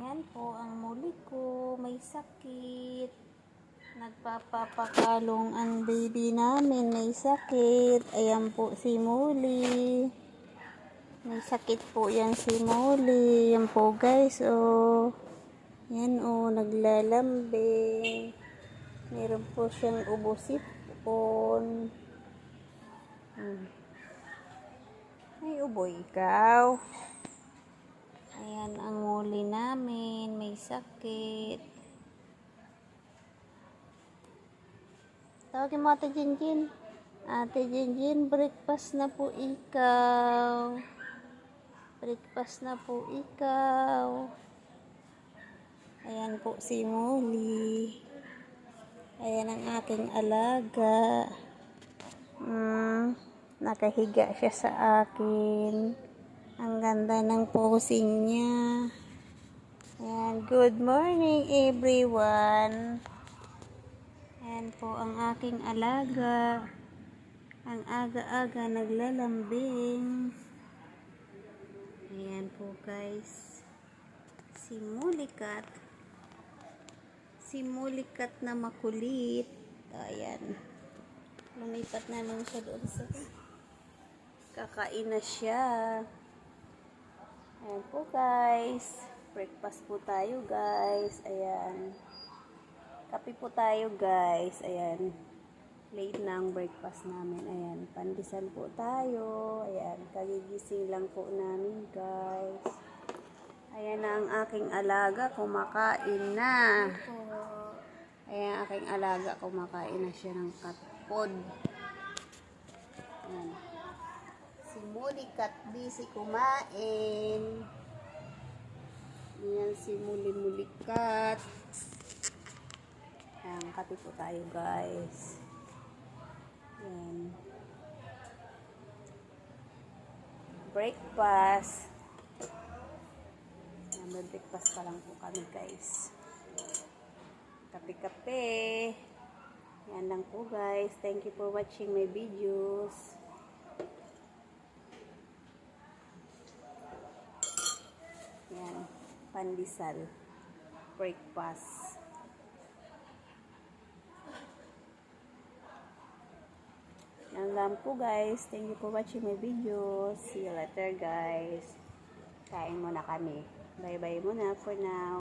Ayan po ang muli ko, may sakit. Nagpapapakalong ang baby namin, may sakit. Ayan po si Muli. May sakit po yan si Muli. Yan po guys, oh. Yan oh, naglalambing. Meron po siyang ubo-sipon. Ay, ubo ikaw. Ayan ang Muli namin, may sakit. Tawagin mo Ate Jinjin. Ate Jinjin, breakfast na po ikaw. Breakfast na po ikaw. Ayan po si Muli. Ayan ang aking alaga. Nakahiga siya sa akin. Ang ganda ng posing niya. Ayan, good morning everyone. Ayan po ang aking alaga. Ang aga-aga naglalambing. Ayan po guys. Si Mulikat. Si Mulikat na makulit. Ayan. Lumipat na lang siya doon sa... Kakain na siya. Ayan po guys. Breakfast po tayo guys. Ayan. Kape po tayo guys. Ayan. Late na ang breakfast namin. Ayan. Pandesal po tayo. Ayan. Kagigising lang po namin guys. Ayan na ang aking alaga. Kumakain na. Ayan aking alaga. Kumakain na siya ng katpod. Ayan. Si Mulikat busy kumain. Ayan si Mulikat. Ayan, kape po tayo guys. Ayan. Breakfast. Ayan, breakfast pa lang po kami guys. Kape-kape. Ayan lang po guys. Thank you for watching my videos. Ayan, pandesal. Breakfast. Yan lang po guys. Thank you for watching my videos. See you later guys. Kain muna kami. Bye bye muna for now.